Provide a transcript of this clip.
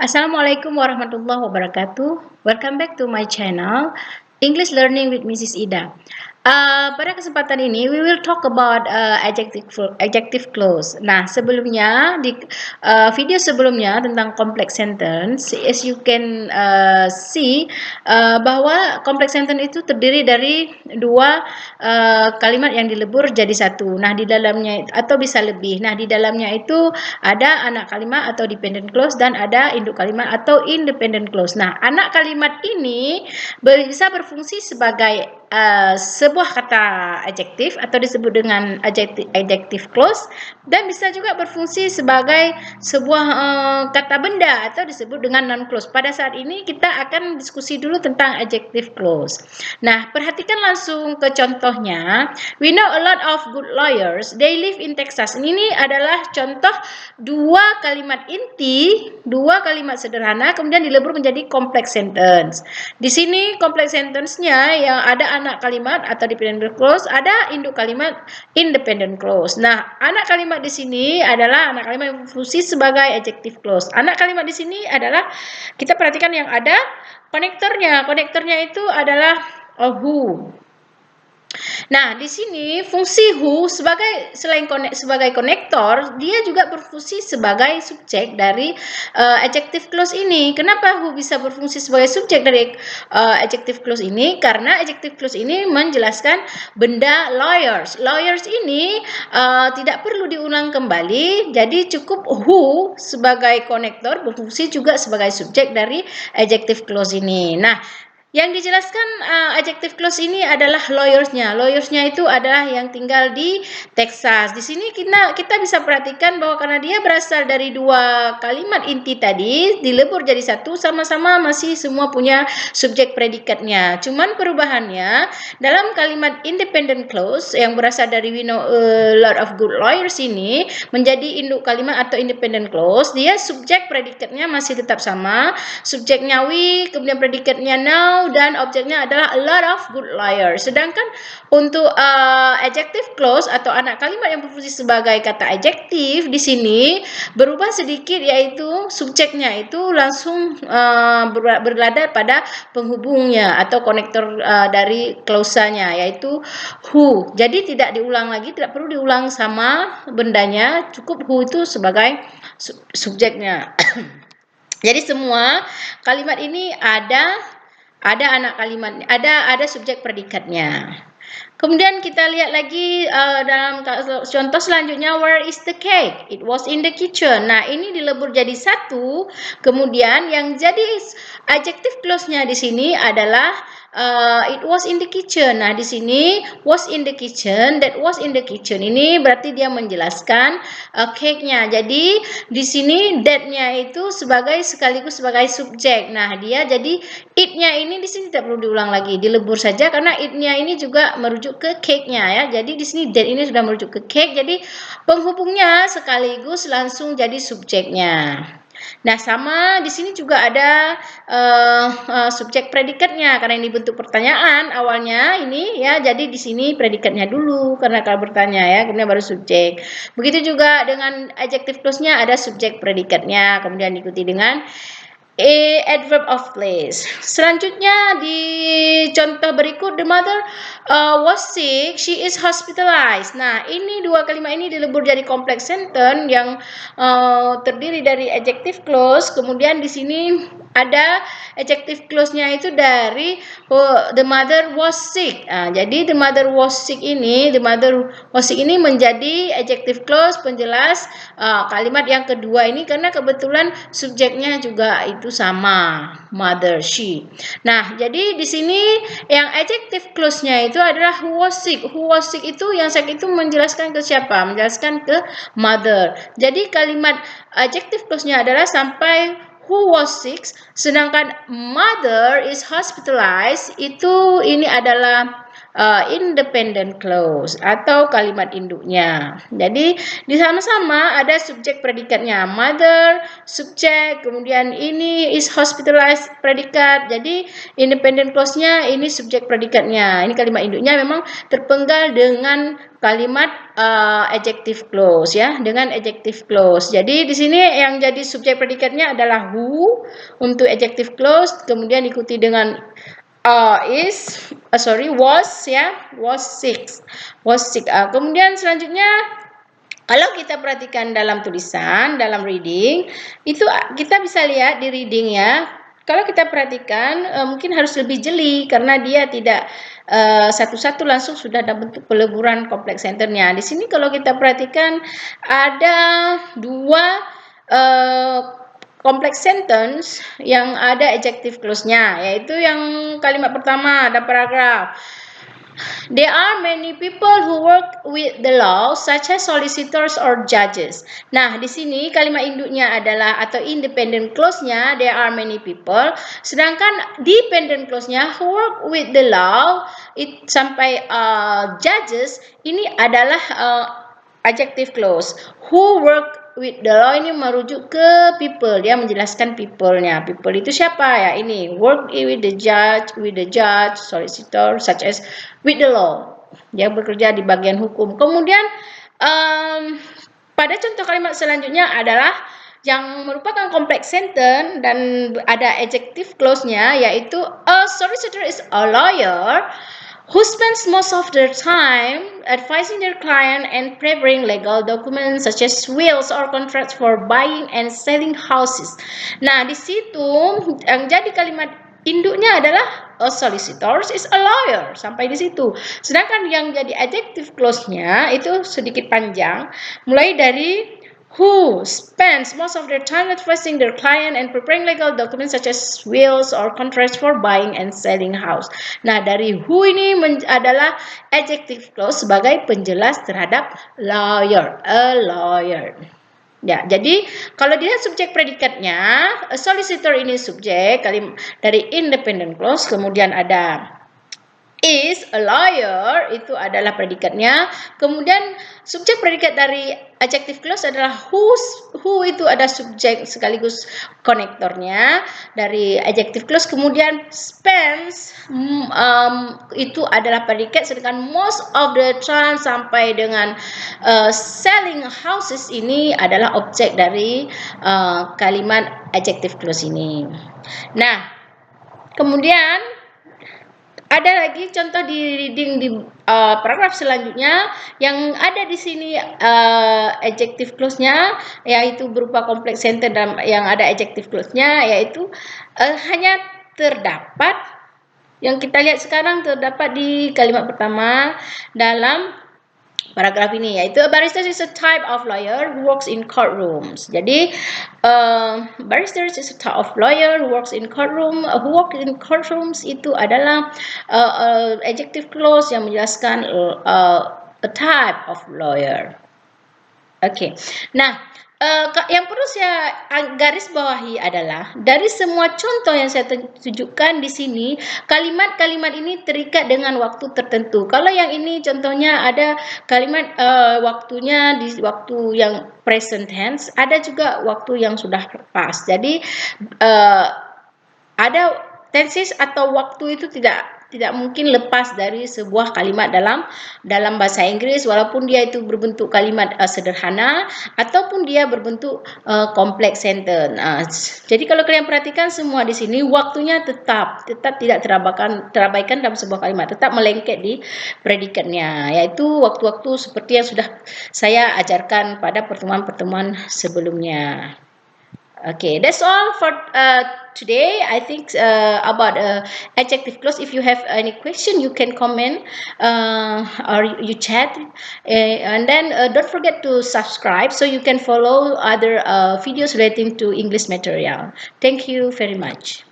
Assalamualaikum warahmatullahi wabarakatuh. Welcome back to my channel English Learning with Mrs. Ida. Pada kesempatan ini we will talk about adjective clause. Nah, sebelumnya di video sebelumnya tentang complex sentence, as you can see bahwa complex sentence itu terdiri dari dua kalimat yang dilebur jadi satu. Nah, di dalamnya atau bisa lebih. Nah, di dalamnya itu ada anak kalimat atau dependent clause dan ada induk kalimat atau independent clause. Nah, anak kalimat ini bisa berfungsi sebagai sebuah kata adjektif atau disebut dengan adjective clause, dan bisa juga berfungsi sebagai sebuah kata benda atau disebut dengan noun clause. Pada saat ini kita akan diskusi dulu tentang adjective clause. Nah, perhatikan langsung ke contohnya. We know a lot of good lawyers. They live in Texas. Ini adalah contoh dua kalimat inti, dua kalimat sederhana kemudian dilebur menjadi complex sentence. Di sini complex sentence-nya yang ada anak kalimat atau dependent clause, ada induk kalimat independent clause. Nah, anak kalimat di sini adalah anak kalimat yang berfungsi sebagai adjective clause. Anak kalimat di sini adalah, kita perhatikan yang ada konektornya. Konektornya itu adalah who. Nah, di sini fungsi who selain sebagai konektor, dia juga berfungsi sebagai subjek dari adjective clause ini. Kenapa who bisa berfungsi sebagai subjek dari adjective clause ini? Karena adjective clause ini menjelaskan benda lawyers. Lawyers ini tidak perlu diulang kembali, jadi cukup who sebagai konektor berfungsi juga sebagai subjek dari adjective clause ini. Nah, yang dijelaskan adjective clause ini adalah lawyersnya. Lawyersnya itu adalah yang tinggal di Texas. Di sini kita bisa perhatikan bahwa karena dia berasal dari dua kalimat inti tadi, dilebur jadi satu, sama-sama masih semua punya subjek predikatnya. Cuman perubahannya dalam kalimat independent clause yang berasal dari we know a lot of good lawyers ini menjadi induk kalimat atau independent clause, dia subjek predikatnya masih tetap sama. Subjeknya we, kemudian predikatnya now, dan objeknya adalah a lot of good lawyers. Sedangkan untuk adjective clause atau anak kalimat yang berfungsi sebagai kata adjektif di sini berubah sedikit, yaitu subjeknya itu langsung berada pada penghubungnya atau konektor dari klausanya, yaitu who. Jadi tidak diulang lagi, tidak perlu diulang sama bendanya, cukup who itu sebagai subjeknya. Jadi semua kalimat ini ada anak kalimat, ada subjek predikatnya. Kemudian kita lihat lagi dalam contoh selanjutnya, where is the cake? It was in the kitchen. Nah, ini dilebur jadi satu. Kemudian yang jadi adjective clause-nya di sini adalah it was in the kitchen. Nah, di sini was in the kitchen, that was in the kitchen. Ini berarti dia menjelaskan cake-nya. Jadi di sini that-nya itu sekaligus sebagai subjek. Nah, dia jadi it-nya ini di sini tidak perlu diulang lagi, dilebur saja karena it-nya ini juga merujuk ke cake-nya ya. Jadi di sini that ini sudah merujuk ke cake. Jadi penghubungnya sekaligus langsung jadi subjeknya. Nah, sama di sini juga ada subjek predikatnya karena ini bentuk pertanyaan awalnya ini ya. Jadi di sini predikatnya dulu karena kalau bertanya ya, kemudian baru subjek. Begitu juga dengan adjective clause-nya ada subjek predikatnya, kemudian diikuti dengan adverb of place. Selanjutnya di contoh berikut, the mother was sick, she is hospitalized. Nah, ini dua kalimat ini dilebur jadi complex sentence yang terdiri dari adjective clause. Kemudian di sini ada adjective clause-nya itu dari the mother was sick. Nah, jadi the mother was sick ini menjadi adjective clause penjelas kalimat yang kedua ini karena kebetulan subjeknya juga itu sama, mother, she. Nah, jadi di sini yang adjective clause-nya itu adalah who was sick. Who was sick itu yang sakit itu menjelaskan ke siapa? Menjelaskan ke mother. Jadi kalimat adjective clause-nya adalah sampai who was sick, sedangkan mother is hospitalized itu ini adalah independent clause atau kalimat induknya. Jadi di sama-sama ada subjek predikatnya, mother, subjek, kemudian ini is hospitalized predikat. Jadi independent clause-nya ini subjek predikatnya. Ini kalimat induknya memang terpenggal dengan kalimat adjective clause ya, dengan adjective clause. Jadi di sini yang jadi subjek predikatnya adalah who untuk adjective clause, kemudian diikuti dengan was ya, was sick. Kemudian selanjutnya kalau kita perhatikan dalam tulisan, dalam reading, itu kita bisa lihat di reading ya. Kalau kita perhatikan mungkin harus lebih jeli karena dia tidak satu-satu langsung sudah dalam bentuk peleburan kompleks senternya. Di sini kalau kita perhatikan ada dua kompleks sentence yang ada adjective clause-nya, yaitu yang kalimat pertama ada paragraf. There are many people who work with the law, such as solicitors or judges. Nah, di sini kalimat induknya adalah atau independent clause-nya there are many people. Sedangkan dependent clause-nya who work with the law sampai judges ini adalah adjective clause. Who work with the law ini merujuk ke people, dia menjelaskan people-nya. People itu siapa ya? Ini work with the judge, solicitor, such as with the law. Dia bekerja di bagian hukum. Kemudian pada contoh kalimat selanjutnya adalah yang merupakan complex sentence dan ada adjective clause-nya, yaitu a solicitor is a lawyer who spends most of their time advising their client and preparing legal documents such as wills or contracts for buying and selling houses. Nah, di situ yang jadi kalimat induknya adalah a solicitor is a lawyer, sampai di situ. Sedangkan yang jadi adjective clause-nya itu sedikit panjang, mulai dari who spends most of their time advising their client and preparing legal documents such as wills or contracts for buying and selling house. Nah, dari who ini adalah adjective clause sebagai penjelas terhadap lawyer, a lawyer. Ya, jadi kalau dilihat subjek predikatnya, a solicitor ini subjek dari independent clause, kemudian ada is a lawyer itu adalah predikatnya, kemudian subjek predikat dari adjective clause adalah who itu ada subjek sekaligus konektornya dari adjective clause, kemudian spends itu adalah predikat, sedangkan most of the time sampai dengan selling houses ini adalah objek dari kalimat adjective clause ini. Nah, kemudian ada lagi contoh di reading di paragraf selanjutnya yang ada di sini adjective clause-nya, yaitu berupa complex sentence dan yang ada adjective clause-nya, yaitu hanya terdapat yang kita lihat sekarang terdapat di kalimat pertama dalam paragraf ini, yaitu a barrister is a type of lawyer who works in courtrooms. Jadi barrister is a type of lawyer who works in courtrooms itu adalah adjective clause yang menjelaskan a type of lawyer. Oke. Nah, yang perlu saya garis bawahi adalah dari semua contoh yang saya tunjukkan di sini, kalimat-kalimat ini terikat dengan waktu tertentu. Kalau yang ini contohnya ada kalimat waktunya di waktu yang present tense, ada juga waktu yang sudah past. Jadi ada tenses atau waktu itu tidak mungkin lepas dari sebuah kalimat dalam bahasa Inggris, walaupun dia itu berbentuk kalimat sederhana ataupun dia berbentuk complex sentence. Jadi kalau kalian perhatikan semua di sini waktunya tetap tidak terabaikan dalam sebuah kalimat, tetap melengket di predikatnya, yaitu waktu-waktu seperti yang sudah saya ajarkan pada pertemuan-pertemuan sebelumnya. Okay, that's all for today. I think about adjective clause. If you have any question, you can comment or you chat, and then don't forget to subscribe so you can follow other videos relating to English material. Thank you very much.